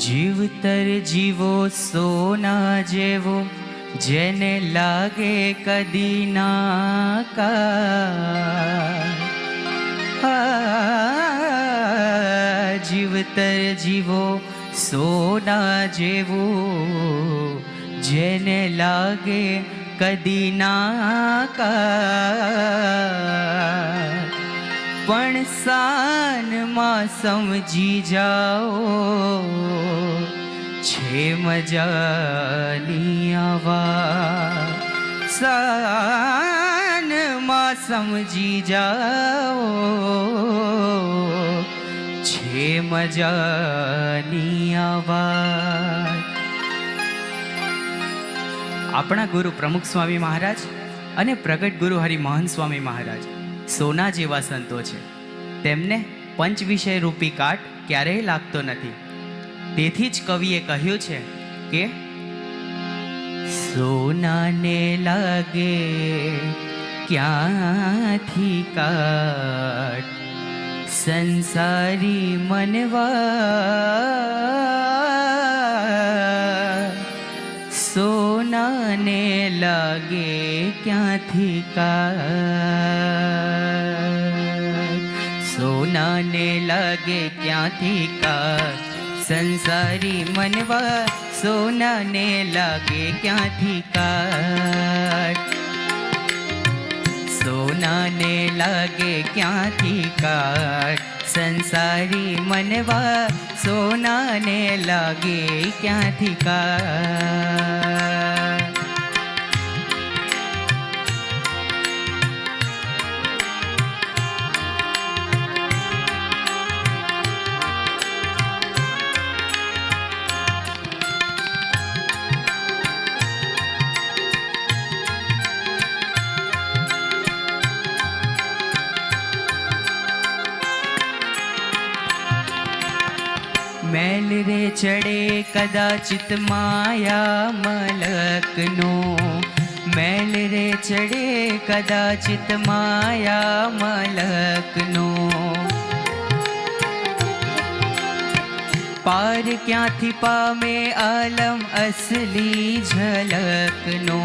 જીવતર જીવો સોના જેવો, જેને લાગે કદી ના કા. જીવતર જીવો સોના જેવો, જેને લાગે કદી ના કા. પણ સાનમાં સમજી જાઓ, છે મજાની આવા. સાનમાં સમજી જાઓ, છે મજાની આવા. આપણા ગુરુ પ્રમુખ સ્વામી મહારાજ અને પ્રગટ ગુરુ હરિમોહન સ્વામી મહારાજ સોના જેવા સંતો છે. તેમને પંચ વિષય રૂપી કાટ ક્યારેય લાગતો નથી. તેથી જ કવિએ કહ્યું છે કે સોનાને લાગે ક્યાંથી કાટ, સંસારી મનવા. સોનાને લાગે ક્યાંથી કાટ, સોનાને લાગે ક્યાંથી કાટ, સંસારી મનવા. સોનાને લાગે ક્યાંથી કાટ, સોનાને લાગે ક્યાંથી કાટ, સંસારી મનવા. સોનાને લાગે ક્યાંથી કાટ. મેલ રે ચડે કદાચિત માયા મલકનો, મેલ રે ચડે કદાચિત માયા મલકનો. પાર ક્યાંથી પામે આલમ અસલી ઝલકનો,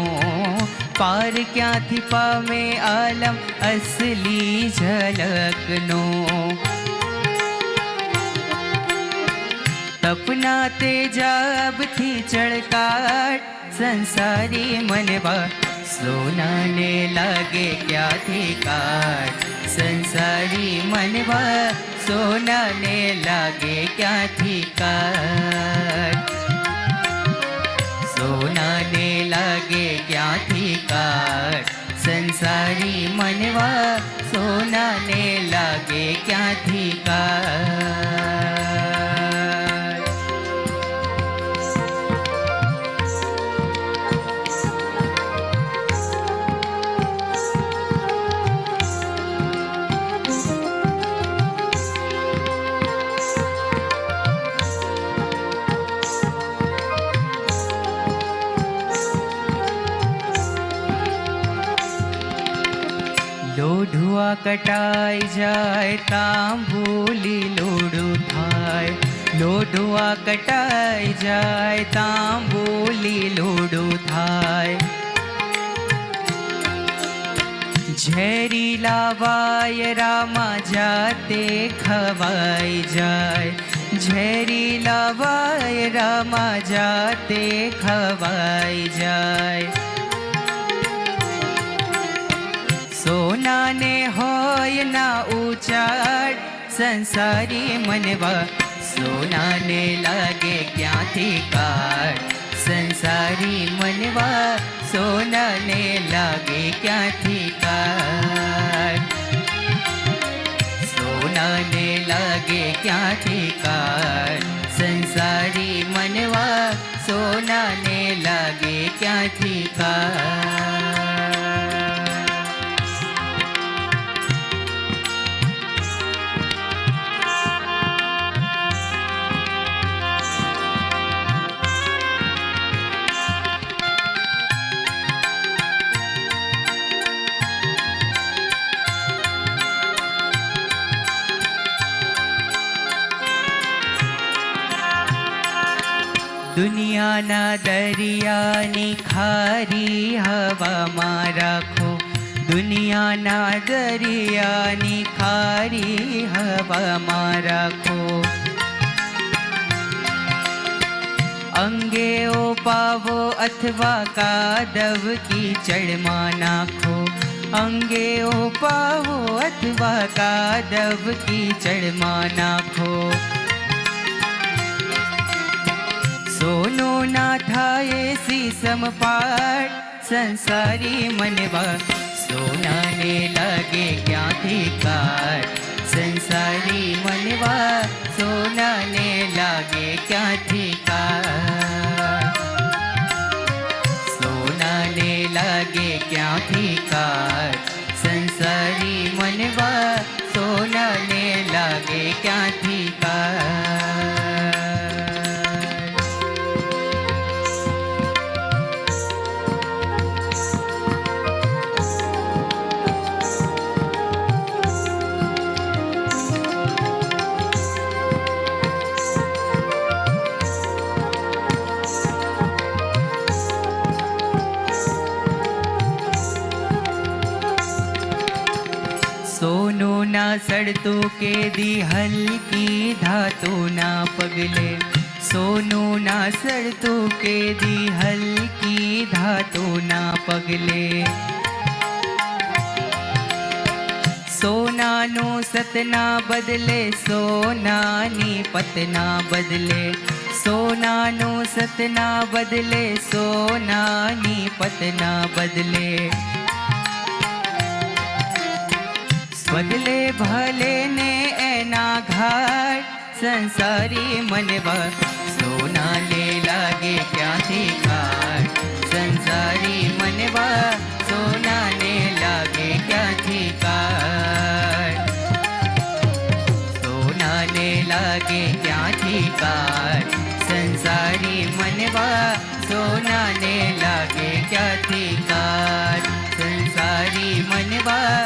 પાર ક્યાંથી પામે આલમ અસલી ઝલકનો. તપના તેજાબથી ચળકાટ, સંસારી મનવા. સોનાને લાગે ક્યાંથી કાટ, સંસારી મનવા. સોનાને લાગે ક્યાંથી કાટ, સોનાને લાગે ક્યાંથી કાટ, સંસારી મનવા. સોનાને લાગે ક્યાંથી કાટ. લોઢુઆ કટાઈ જાય તાંબુલી લોઢું થાય, લોઢુઆ કટાઈ જાય તાંબુલી લોઢું થાય. ઝેરીલા વાયરામાં જાતે ખવાઈ જાય, ઝેરીલા વાયરામાં જાતે ખવાઈ જાય. સોનાને હોય ના ઉચાટ, સંસારી મનવા. સોનાને લાગે ક્યાંથી કાટ, સંસારી મનવા. સોનાને લાગે ક્યાંથી કાટ, સોનાને લાગે ક્યાંથી કાટ, સંસારી મનવા. સોનાને લાગે ક્યાંથી કાટ. દુનિયાના દરિયાની ખારી હવામાં રાખો, દુનિયાના દરિયાની ખારી હવામાં રાખો. અંગે ઓપાવો અથવા કાદવ કીચડમાં નાખો, અંગે ઓપાવો અથવા કાદવ કીચડમાં નાખો. સોનું ના થાય સીસમ પાટ, સંસારી મનવા સોનાને લાગે ક્યાંથી કાટ, સંસારી મનવા સોનાને લાગે ક્યાંથી કાટ, સોનાને લાગે ક્યાંથી કાટ, સંસારી મનવા સોનાને લાગે ક્યાંથી કાટ. સોનું ના સડતું કેદી હલકી ધાતુ ના પગલે, સોનું ના સડતું કેદી હલકી ધાતુ ના પગલે. સોનાનું સતના બદલે સોનાની પતના બદલે, સોનાનું સતના બદલે સોનાની પતના બદલે. બદલે ભલે ને એના ઘાટ, સંસારી મનવા સોનાને લાગે ક્યાંથી કાટ, સંસારી મનવા સોનાને લાગે ક્યાંથી કાટ, સોનાને લાગે ક્યાંથી કાટ, સંસારી મનવા સોનાને લાગે ક્યાંથી કાટ, સંસારી મનવા